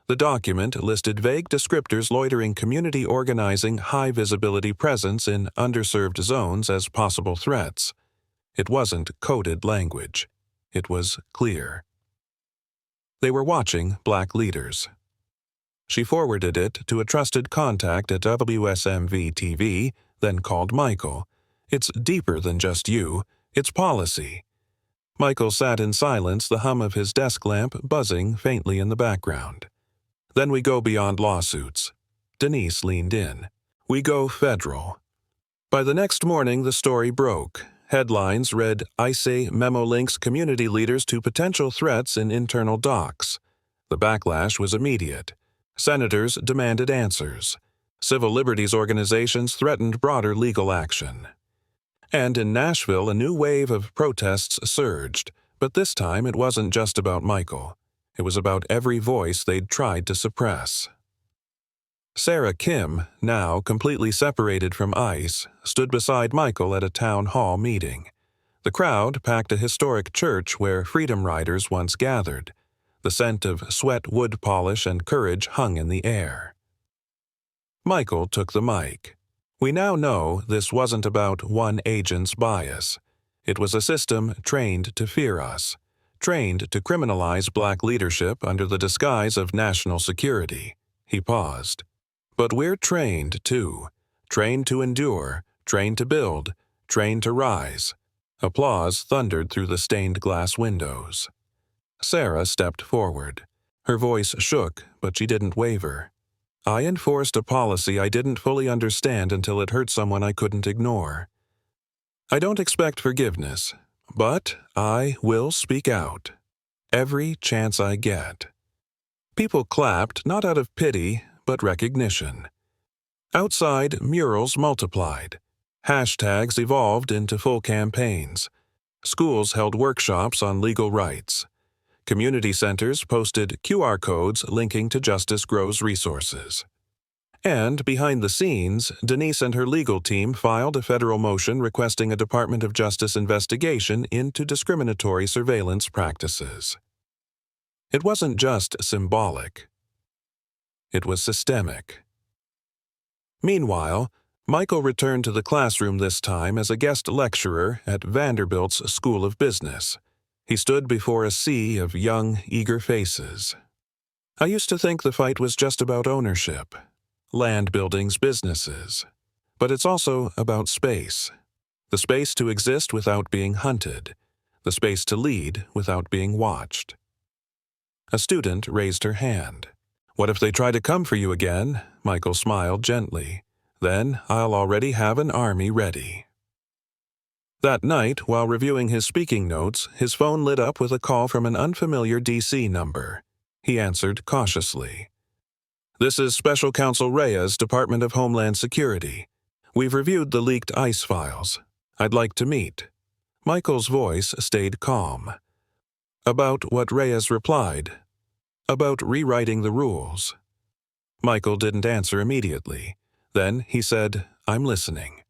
The document listed vague descriptors loitering community organizing high-visibility presence in underserved zones as possible threats. It wasn't coded language. It was clear. They were watching Black leaders. She forwarded it to a trusted contact at WSMV-TV, then called Michael. It's deeper than just you. It's policy. Michael sat in silence, the hum of his desk lamp buzzing faintly in the background. Then we go beyond lawsuits. Denise leaned in. We go federal. By the next morning, the story broke. Headlines read, ICE memo links community leaders to potential threats in internal docs. The backlash was immediate. Senators demanded answers. Civil liberties organizations threatened broader legal action. And in Nashville, a new wave of protests surged, but this time it wasn't just about Michael. It was about every voice they'd tried to suppress. Sarah Kim, now completely separated from ICE, stood beside Michael at a town hall meeting. The crowd packed a historic church where freedom riders once gathered. The scent of sweat wood polish and courage hung in the air. Michael took the mic. We now know this wasn't about one agent's bias. It was a system trained to fear us, trained to criminalize Black leadership under the disguise of national security. He paused. But we're trained, too. Trained to endure, trained to build, trained to rise. Applause thundered through the stained glass windows. Sarah stepped forward. Her voice shook, but she didn't waver. I enforced a policy I didn't fully understand until it hurt someone I couldn't ignore. I don't expect forgiveness, but I will speak out. Every chance I get. People clapped, not out of pity, but recognition. Outside, murals multiplied. Hashtags evolved into full campaigns. Schools held workshops on legal rights. Community centers posted QR codes linking to Justice Grows resources. And behind the scenes, Denise and her legal team filed a federal motion requesting a Department of Justice investigation into discriminatory surveillance practices. It wasn't just symbolic. It was systemic. Meanwhile, Michael returned to the classroom this time as a guest lecturer at Vanderbilt's School of Business. He stood before a sea of young, eager faces. I used to think the fight was just about ownership, land buildings, businesses. But it's also about space. The space to exist without being hunted. The space to lead without being watched. A student raised her hand. What if they try to come for you again? Michael smiled gently. Then I'll already have an army ready. That night, while reviewing his speaking notes, his phone lit up with a call from an unfamiliar D.C. number. He answered cautiously. This is Special Counsel Reyes, Department of Homeland Security. We've reviewed the leaked ICE files. I'd like to meet. Michael's voice stayed calm. About what Reyes replied. About rewriting the rules. Michael didn't answer immediately. Then he said, I'm listening.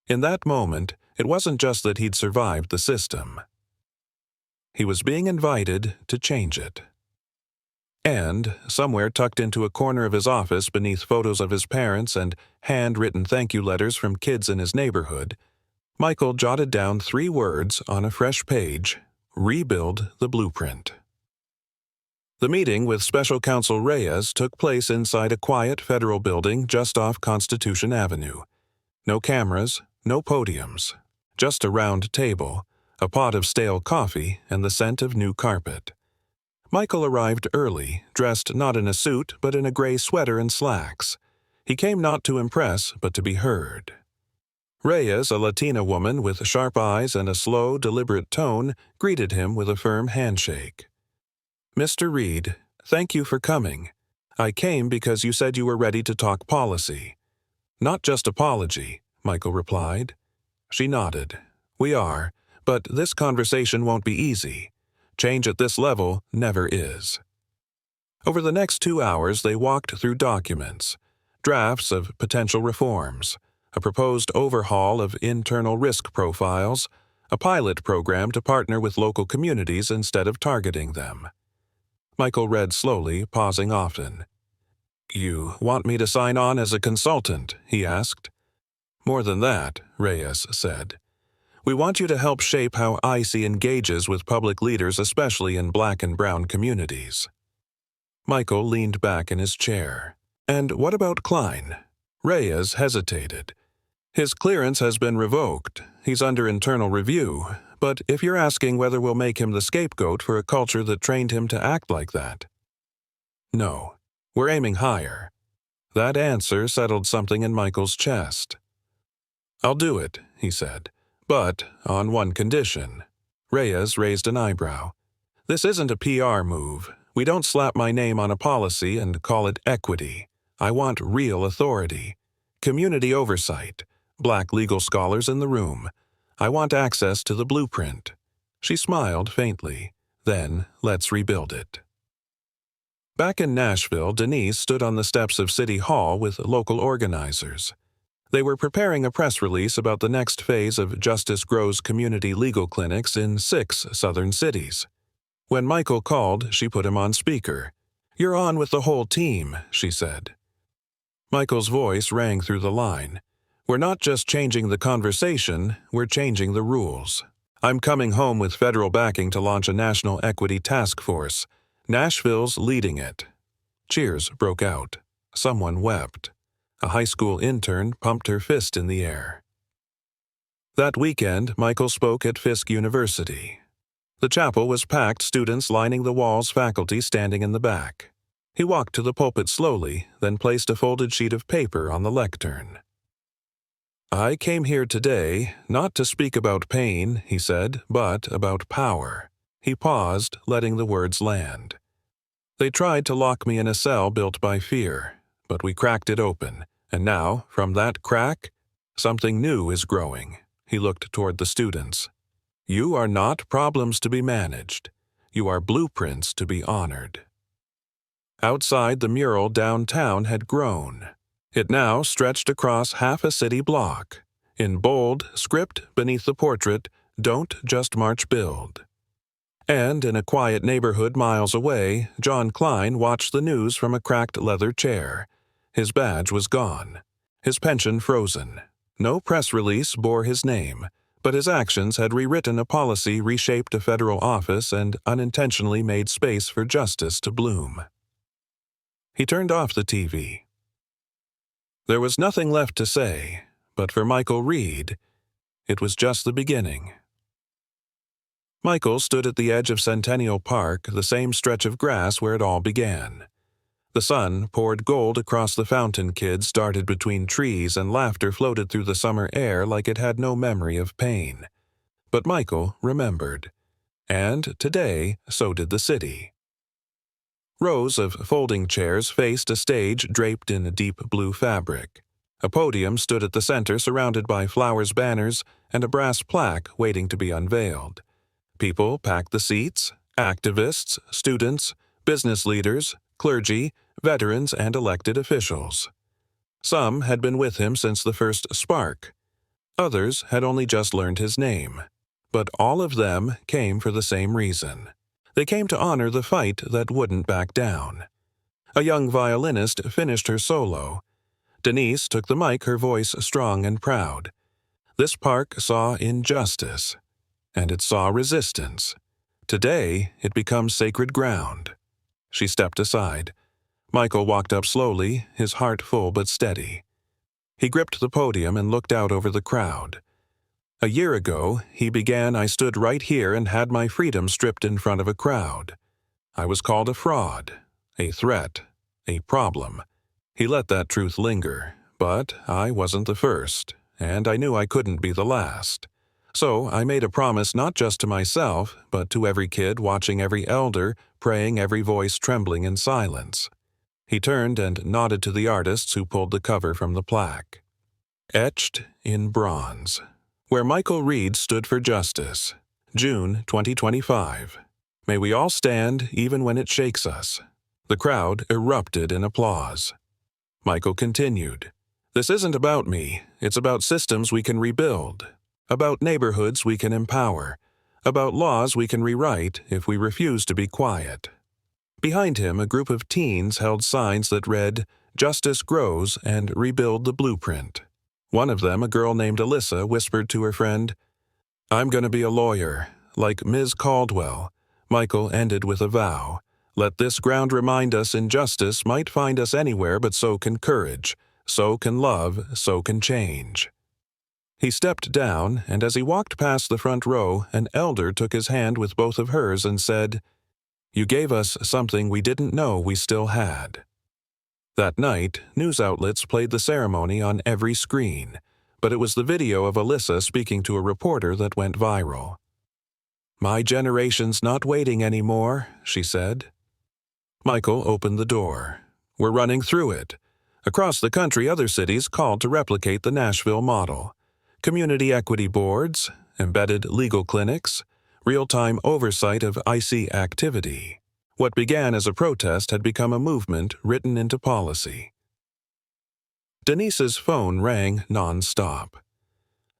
In that moment, it wasn't just that he'd survived the system. He was being invited to change it. And, somewhere tucked into a corner of his office beneath photos of his parents and handwritten thank you letters from kids in his neighborhood, Michael jotted down 3 words on a fresh page: rebuild the blueprint. The meeting with Special Counsel Reyes took place inside a quiet federal building just off Constitution Avenue. No cameras, no podiums, just a round table, a pot of stale coffee, and the scent of new carpet. Michael arrived early, dressed not in a suit but in a gray sweater and slacks. He came not to impress, but to be heard. Reyes, a Latina woman with sharp eyes and a slow, deliberate tone, greeted him with a firm handshake. Mr. Reed, thank you for coming. I came because you said you were ready to talk policy. Not just apology, Michael replied. She nodded. We are, but this conversation won't be easy. Change at this level never is. Over the next 2 hours, they walked through documents, drafts of potential reforms, a proposed overhaul of internal risk profiles, a pilot program to partner with local communities instead of targeting them. Michael read slowly, pausing often. "You want me to sign on as a consultant?" he asked. "More than that," Reyes said. "We want you to help shape how ICE engages with public leaders, especially in Black and brown communities." Michael leaned back in his chair. "And what about Klein?" Reyes hesitated. "His clearance has been revoked. He's under internal review. But if you're asking whether we'll make him the scapegoat for a culture that trained him to act like that." "No. We're aiming higher." That answer settled something in Michael's chest. "I'll do it," he said. "But on one condition." Reyes raised an eyebrow. "This isn't a PR move. We don't slap my name on a policy and call it equity. I want real authority. Community oversight. Black legal scholars in the room. I want access to the blueprint." She smiled faintly. "Then let's rebuild it." Back in Nashville, Denise stood on the steps of City Hall with local organizers. They were preparing a press release about the next phase of Justice Grows community legal clinics in 6 southern cities. When Michael called, she put him on speaker. "You're on with the whole team," she said. Michael's voice rang through the line. "We're not just changing the conversation, we're changing the rules. I'm coming home with federal backing to launch a national equity task force. Nashville's leading it." Cheers broke out. Someone wept. A high school intern pumped her fist in the air. That weekend, Michael spoke at Fisk University. The chapel was packed, students lining the walls, faculty standing in the back. He walked to the pulpit slowly, then placed a folded sheet of paper on the lectern. "I came here today, not to speak about pain," he said, "but about power." He paused, letting the words land. "They tried to lock me in a cell built by fear, but we cracked it open, and now, from that crack, something new is growing." He looked toward the students. "You are not problems to be managed. You are blueprints to be honored." Outside, the mural downtown had grown. It now stretched across half a city block. In bold script beneath the portrait, "Don't just march, build." And in a quiet neighborhood miles away, John Klein watched the news from a cracked leather chair. His badge was gone. His pension frozen. No press release bore his name, but his actions had rewritten a policy, reshaped a federal office, and unintentionally made space for justice to bloom. He turned off the TV. There was nothing left to say, but for Michael Reed, it was just the beginning. Michael stood at the edge of Centennial Park, the same stretch of grass where it all began. The sun poured gold across the fountain. Kids darted between trees, and laughter floated through the summer air like it had no memory of pain. But Michael remembered. And today, so did the city. Rows of folding chairs faced a stage draped in a deep blue fabric. A podium stood at the center, surrounded by flowers, banners, and a brass plaque waiting to be unveiled. People packed the seats: activists, students, business leaders, clergy, veterans, and elected officials. Some had been with him since the first spark. Others had only just learned his name. But all of them came for the same reason. They came to honor the fight that wouldn't back down. A young violinist finished her solo. Denise took the mic, her voice strong and proud. This park saw injustice, and it saw resistance. Today, it becomes sacred ground. She stepped aside. Michael walked up slowly, his heart full but steady. He gripped the podium and looked out over the crowd. "A year ago, he began, I stood right here and had my freedom stripped in front of a crowd. I was called a fraud, a threat, a problem." He let that truth linger, but I wasn't the first, and I knew I couldn't be the last. So I made a promise not just to myself, but to every kid watching, every elder, praying, every voice trembling in silence. He turned and nodded to the artists who pulled the cover from the plaque. Etched in bronze. Where Michael Reed stood for justice. June 2025. May we all stand even when it shakes us. The crowd erupted in applause. Michael continued. "This isn't about me. It's about systems we can rebuild. About neighborhoods we can empower. About laws we can rewrite if we refuse to be quiet." Behind him, a group of teens held signs that read, "Justice grows," and "Rebuild the blueprint." One of them, a girl named Alyssa, whispered to her friend, "I'm going to be a lawyer, like Ms. Caldwell." Michael ended with a vow. "Let this ground remind us injustice might find us anywhere, but so can courage, so can love, so can change." He stepped down, and as he walked past the front row, an elder took his hand with both of hers and said, "You gave us something we didn't know we still had." That night, news outlets played the ceremony on every screen, but it was the video of Alyssa speaking to a reporter that went viral. "My generation's not waiting anymore," she said. Michael opened the door. "We're running through it." Across the country, other cities called to replicate the Nashville model. Community equity boards, embedded legal clinics, real-time oversight of IC activity. What began as a protest had become a movement written into policy. Denise's phone rang non-stop.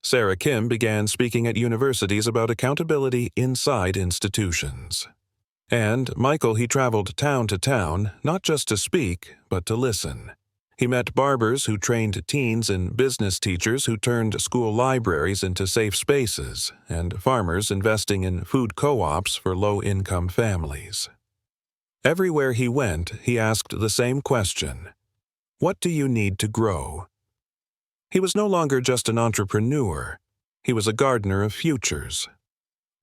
Sarah Kim began speaking at universities about accountability inside institutions. And Michael, he traveled town to town, not just to speak, but to listen. He met barbers who trained teens and business teachers who turned school libraries into safe spaces, and farmers investing in food co-ops for low-income families. Everywhere he went, he asked the same question: what do you need to grow? He was no longer just an entrepreneur. He was a gardener of futures.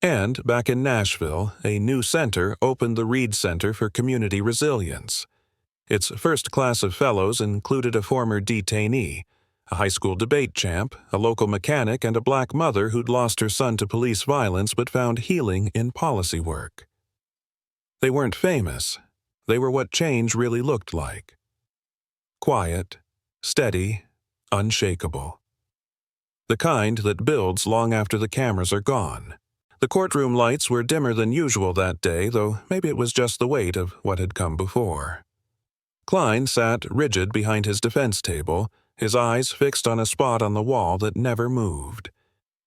And back in Nashville, a new center opened the Reed Center for Community Resilience. Its first class of fellows included a former detainee, a high school debate champ, a local mechanic, and a black mother who'd lost her son to police violence but found healing in policy work. They weren't famous. They were what change really looked like. Quiet, steady, unshakable. The kind that builds long after the cameras are gone. The courtroom lights were dimmer than usual that day, though maybe it was just the weight of what had come before. Klein sat rigid behind his defense table, his eyes fixed on a spot on the wall that never moved.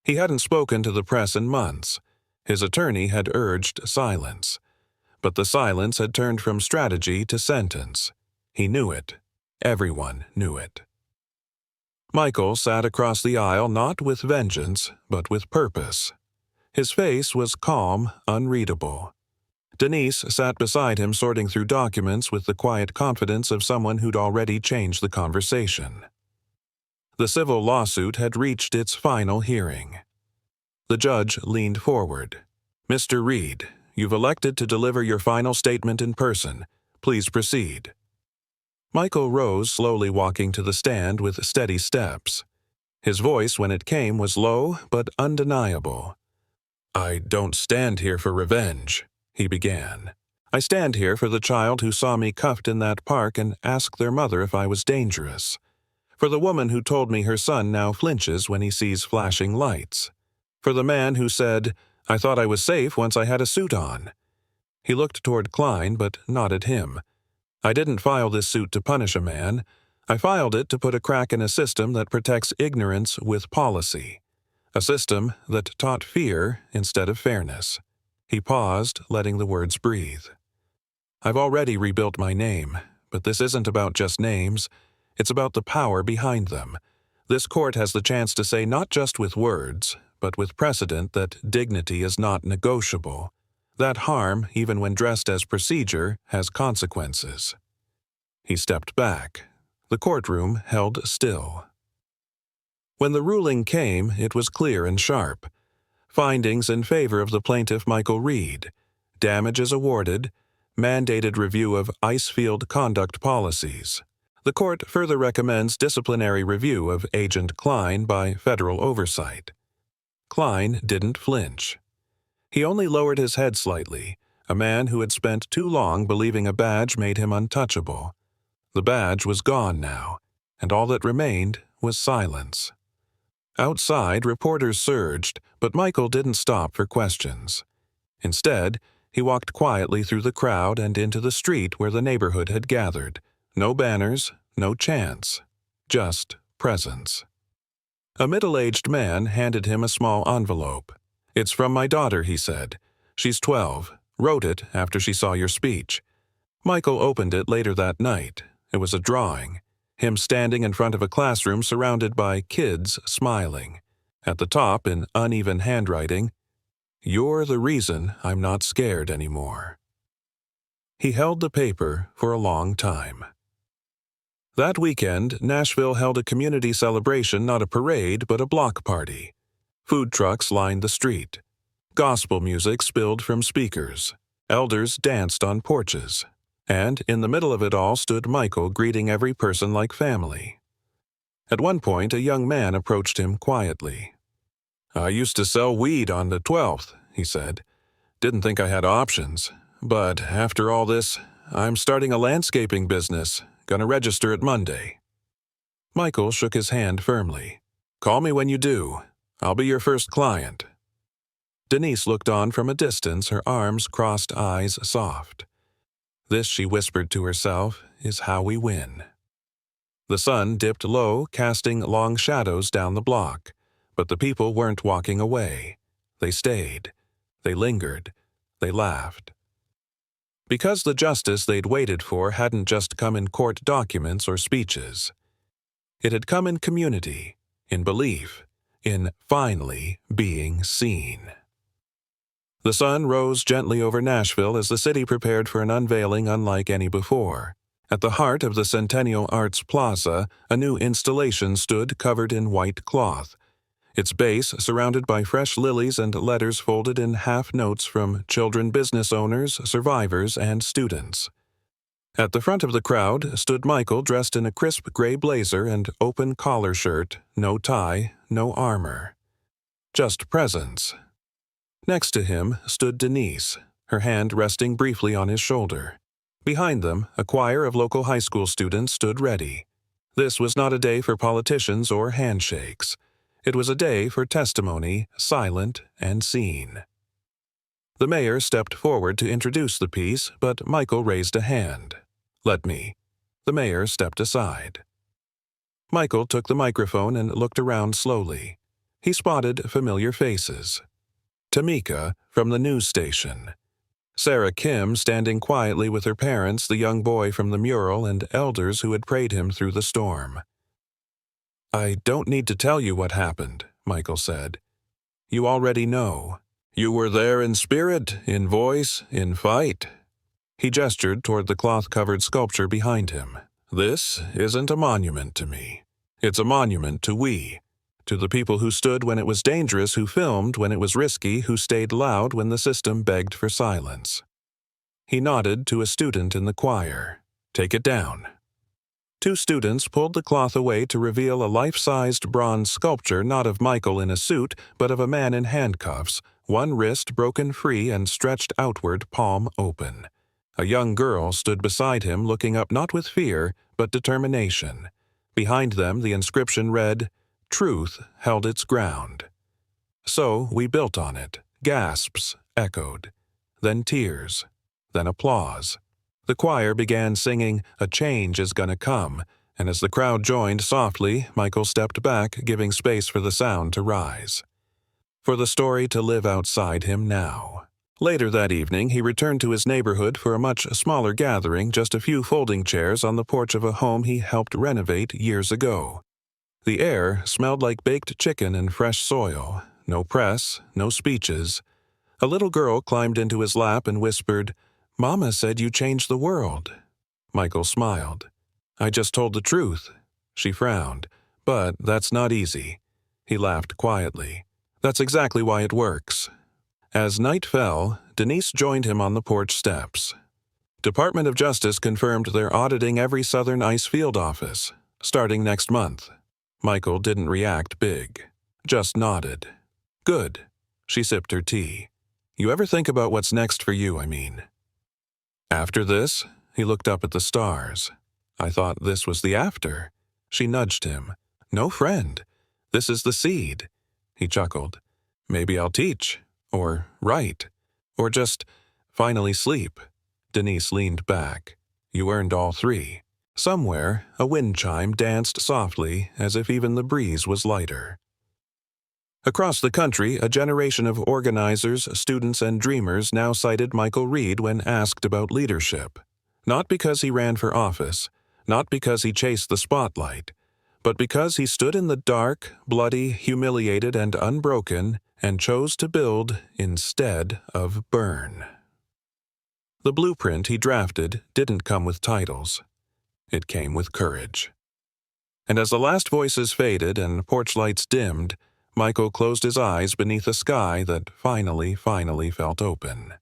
He hadn't spoken to the press in months. His attorney had urged silence. But the silence had turned from strategy to sentence. He knew it. Everyone knew it. Michael sat across the aisle not with vengeance, but with purpose. His face was calm, unreadable. Denise sat beside him sorting through documents with the quiet confidence of someone who'd already changed the conversation. The civil lawsuit had reached its final hearing. The judge leaned forward. "Mr. Reed, you've elected to deliver your final statement in person. Please proceed." Michael rose, slowly walking to the stand with steady steps. His voice, when it came, was low but undeniable. "I don't stand here for revenge," he began. "I stand here for the child who saw me cuffed in that park and asked their mother if I was dangerous. For the woman who told me her son now flinches when he sees flashing lights. For the man who said, 'I thought I was safe once I had a suit on.'" He looked toward Klein, but not at him. "I didn't file this suit to punish a man. I filed it to put a crack in a system that protects ignorance with policy. A system that taught fear instead of fairness." He paused, letting the words breathe. "I've already rebuilt my name, but this isn't about just names. It's about the power behind them. This court has the chance to say not just with words, but with precedent that dignity is not negotiable. That harm, even when dressed as procedure, has consequences." He stepped back. The courtroom held still. When the ruling came, it was clear and sharp. Findings in favor of the plaintiff Michael Reed. Damages awarded. Mandated review of ice field conduct policies. The court further recommends disciplinary review of Agent Klein by federal oversight. Klein didn't flinch. He only lowered his head slightly, a man who had spent too long believing a badge made him untouchable. The badge was gone now, and all that remained was silence. Outside, reporters surged, but Michael didn't stop for questions. Instead, he walked quietly through the crowd and into the street where the neighborhood had gathered. No banners, no chants, just presence. A middle-aged man handed him a small envelope. "It's from my daughter," he said. "She's 12. Wrote it after she saw your speech. Michael opened it later that night. It was a drawing. Him standing in front of a classroom surrounded by kids smiling. At the top, in uneven handwriting, "You're the reason I'm not scared anymore." He held the paper for a long time. That weekend, Nashville held a community celebration, not a parade, but a block party. Food trucks lined the street. Gospel music spilled from speakers. Elders danced on porches. And in the middle of it all stood Michael, greeting every person like family. At one point, a young man approached him quietly. "I used to sell weed on the 12th, he said. "Didn't think I had options. But after all this, I'm starting a landscaping business. Gonna register it Monday." Michael shook his hand firmly. "Call me when you do. I'll be your first client." Denise looked on from a distance, her arms crossed, eyes soft. "This," she whispered to herself, "is how we win." The sun dipped low, casting long shadows down the block, but the people weren't walking away. They stayed. They lingered. They laughed. Because the justice they'd waited for hadn't just come in court documents or speeches. It had come in community, in belief, in finally being seen. The sun rose gently over Nashville as the city prepared for an unveiling unlike any before. At the heart of the Centennial Arts Plaza, a new installation stood covered in white cloth, its base surrounded by fresh lilies and letters folded in half notes from children, business owners, survivors, and students. At the front of the crowd stood Michael, dressed in a crisp gray blazer and open collar shirt, no tie, no armor. Just presence. Next to him stood Denise, her hand resting briefly on his shoulder. Behind them, a choir of local high school students stood ready. This was not a day for politicians or handshakes. It was a day for testimony, silent and seen. The mayor stepped forward to introduce the piece, but Michael raised a hand. "Let me." The mayor stepped aside. Michael took the microphone and looked around slowly. He spotted familiar faces. Tamika from the news station. Sarah Kim standing quietly with her parents, the young boy from the mural, and elders who had prayed him through the storm. "I don't need to tell you what happened," Michael said. "You already know. You were there in spirit, in voice, in fight." He gestured toward the cloth-covered sculpture behind him. "This isn't a monument to me. It's a monument to we. To the people who stood when it was dangerous, who filmed when it was risky, who stayed loud when the system begged for silence." He nodded to a student in the choir. "Take it down." Two students pulled the cloth away to reveal a life-sized bronze sculpture not of Michael in a suit, but of a man in handcuffs, one wrist broken free and stretched outward, palm open. A young girl stood beside him, looking up not with fear, but determination. Behind them, the inscription read, "Truth held its ground." So we built on it. Gasps echoed. Then tears. Then applause. The choir began singing, "A Change Is Gonna Come," and as the crowd joined softly, Michael stepped back, giving space for the sound to rise. For the story to live outside him now. Later that evening, he returned to his neighborhood for a much smaller gathering, just a few folding chairs on the porch of a home he helped renovate years ago. The air smelled like baked chicken and fresh soil. No press, no speeches. A little girl climbed into his lap and whispered, "Mama said you changed the world." Michael smiled. "I just told the truth." She frowned. "But that's not easy." He laughed quietly. "That's exactly why it works." As night fell, Denise joined him on the porch steps. Department of Justice confirmed they're auditing every Southern Ice Field office, starting next month. Michael didn't react big, just nodded. "Good." She sipped her tea. "You ever think about what's next for you, I mean?" "After this?" He looked up at the stars. "I thought this was the after." She nudged him. "No, friend. This is the seed." He chuckled. "Maybe I'll teach. Or write. Or just finally sleep." Denise leaned back. "You earned all three." Somewhere, a wind chime danced softly, as if even the breeze was lighter. Across the country, a generation of organizers, students, and dreamers now cited Michael Reed when asked about leadership. Not because he ran for office, not because he chased the spotlight, but because he stood in the dark, bloody, humiliated, and unbroken, and chose to build instead of burn. The blueprint he drafted didn't come with titles. It came with courage. And as the last voices faded and porch lights dimmed, Michael closed his eyes beneath a sky that finally felt open.